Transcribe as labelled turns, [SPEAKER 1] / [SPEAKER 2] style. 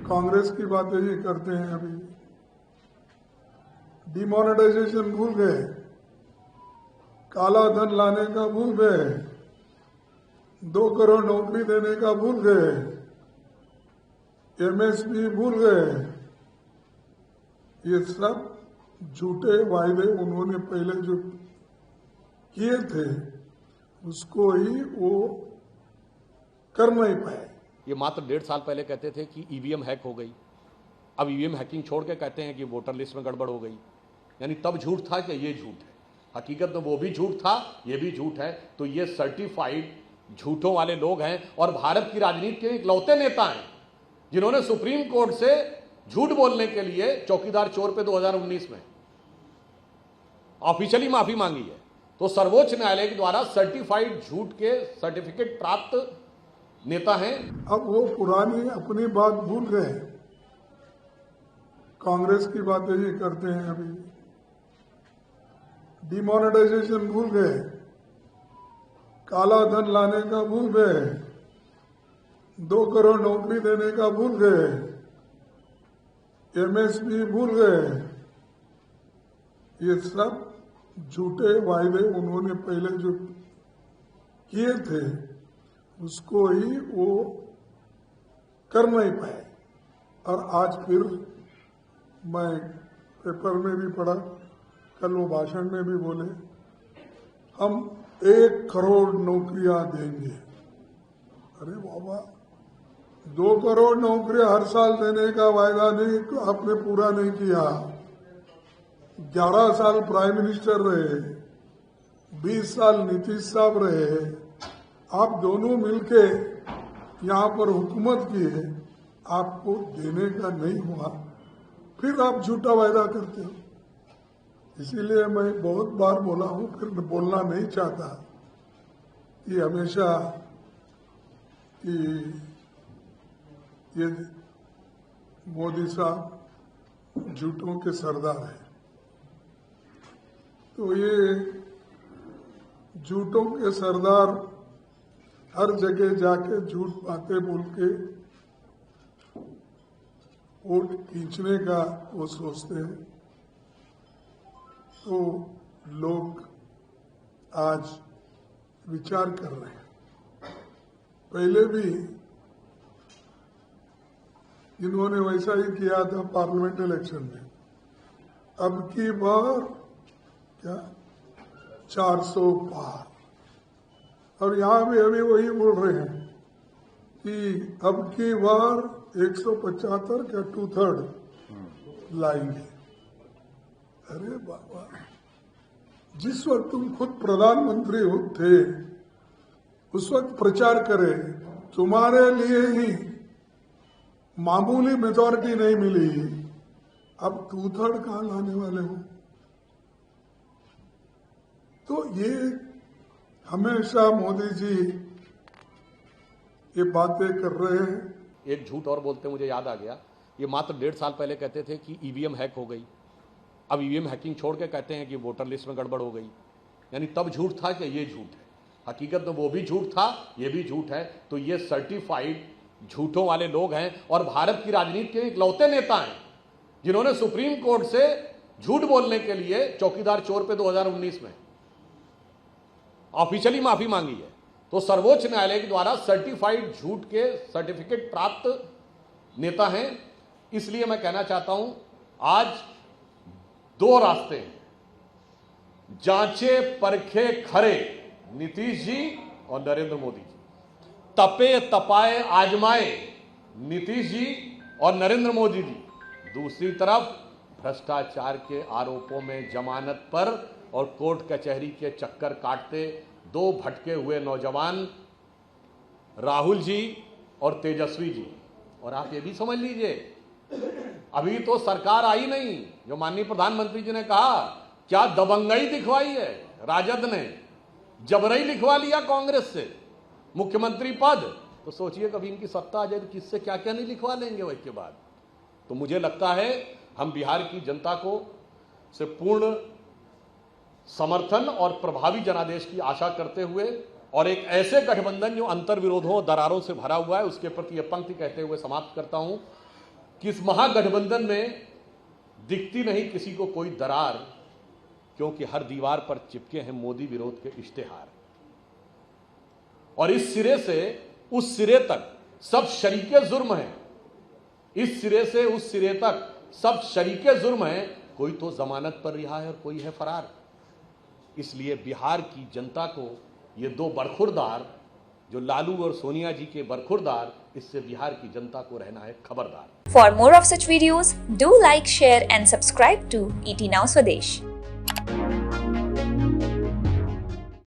[SPEAKER 1] कांग्रेस की बातें ही करते हैं। अभी डिमोनेटाइजेशन भूल गए, काला धन लाने का भूल गए, 2 करोड़ नौकरी देने का भूल गए, एमएसपी भूल गए। ये सब झूठे वायदे उन्होंने पहले जो किए थे उसको ही वो कर नहीं पाए।
[SPEAKER 2] ये मात्र 1.5 साल पहले कहते थे कि ईवीएम हैक हो गई, अब ईवीएम हैकिंग छोड़ के कहते हैं कि वोटर लिस्ट में गड़बड़ हो गई। यानी तब झूठ था कि ये झूठ है। हकीकत में वो भी झूठ था, ये भी झूठ है। तो ये सर्टिफाइड झूठों वाले लोग हैं और भारत की राजनीति के इकलौते नेता हैं जिन्होंने सुप्रीम कोर्ट से झूठ बोलने के लिए चौकीदार चोर पे 2019 में ऑफिशियली माफी मांगी है। तो सर्वोच्च न्यायालय के द्वारा सर्टिफाइड झूठ के सर्टिफिकेट प्राप्त नेता हैं।
[SPEAKER 1] अब वो पुरानी अपनी बात भूल गए, कांग्रेस की बातें ही करते हैं। अभी डिमोनेटाइजेशन भूल गए, काला धन लाने का भूल गए, 2 करोड़ नौकरी देने का भूल गए, एमएसपी भूल गए। ये सब झूठे वायदे उन्होंने पहले जो किए थे उसको ही वो कर नहीं पाए। और आज फिर मैं पेपर में भी पढ़ा, कल वो भाषण में भी बोले हम 1 करोड़ नौकरियां देंगे। अरे बाबा, 2 करोड़ नौकरियां हर साल देने का वायदा नहीं आपने पूरा नहीं किया। 11 साल प्राइम मिनिस्टर रहे, 20 साल नीतीश साहब रहे, आप दोनों मिलके यहाँ पर हुकूमत की है, आपको देने का नहीं हुआ, फिर आप झूठा वायदा करते हो। इसीलिए मैं बहुत बार बोला हूं, फिर बोलना नहीं चाहता कि हमेशा कि ये मोदी साहब झूठों के सरदार हैं। तो ये झूठों के सरदार हर जगह जाके झूठ बातें बोल के वोट खींचने का वो सोचते हैं। तो लोग आज विचार कर रहे हैं। पहले भी इन्होंने वैसा ही किया था पार्लियामेंट इलेक्शन में। अब की बार क्या 400 पार, और यहां भी अभी वही बोल रहे हैं कि अब की बार 175 क्या 2/3 लाएंगे। अरे बाबा, जिस वक्त तुम खुद प्रधानमंत्री थे उस वक्त प्रचार करे तुम्हारे लिए ही मामूली मेजॉरिटी नहीं मिली, अब 2/3 कहां लाने वाले हो। तो ये हमेशा मोदी जी ये बातें कर रहे हैं।
[SPEAKER 2] एक झूठ और बोलते मुझे याद आ गया। ये मात्र 1.5 साल पहले कहते थे कि ईवीएम हैक हो गई, अब ईवीएम हैकिंग छोड़ के कहते हैं कि वोटर लिस्ट में गड़बड़ हो गई। यानी तब झूठ था कि ये झूठ है। हकीकत में वो भी झूठ था, ये भी झूठ है। तो ये सर्टिफाइड झूठों वाले लोग हैं और भारत की राजनीति के इकलौते नेता हैं जिन्होंने सुप्रीम कोर्ट से झूठ बोलने के लिए चौकीदार चोर पे 2019 में ऑफिशियली माफी मांगी है। तो सर्वोच्च न्यायालय के द्वारा सर्टिफाइड झूठ के सर्टिफिकेट प्राप्त नेता हैं। इसलिए मैं कहना चाहता हूं, आज 2 रास्ते हैं, जांचे परखे खरे नीतीश जी और नरेंद्र मोदी जी, तपे तपाए आजमाए नीतीश जी और नरेंद्र मोदी जी। दूसरी तरफ भ्रष्टाचार के आरोपों में जमानत पर और कोर्ट कचहरी के चक्कर काटते 2 भटके हुए नौजवान राहुल जी और तेजस्वी जी। और आप ये भी समझ लीजिए, अभी तो सरकार आई नहीं। जो माननीय प्रधानमंत्री जी ने कहा, क्या दबंगई दिखवाई है राजद ने, जबरई लिखवा लिया कांग्रेस से मुख्यमंत्री पद। तो सोचिए कभी इनकी सत्ता आ जाए तो किससे क्या क्या नहीं लिखवा लेंगे वो इसके बाद। तो मुझे लगता है हम बिहार की जनता को से पूर्ण समर्थन और प्रभावी जनादेश की आशा करते हुए और एक ऐसे गठबंधन जो अंतर विरोधों दरारों से भरा हुआ है उसके प्रति यह पंक्ति कहते हुए समाप्त करता हूं कि इस महागठबंधन में दिखती नहीं किसी को कोई दरार, क्योंकि हर दीवार पर चिपके हैं मोदी विरोध के इश्तेहार। और इस सिरे से उस सिरे तक सब शरीके जुर्म हैं, इस सिरे से उस सिरे तक सब शरीके जुर्म हैं। कोई तो जमानत पर रिहा है और कोई है फरार। इसलिए बिहार की जनता को ये दो बरखुरदार, जो लालू और सोनिया जी के बरखुरदार, इससे बिहार की जनता को रहना है खबरदार।
[SPEAKER 3] For more of such videos, do like, share and subscribe to ET Now Swadesh.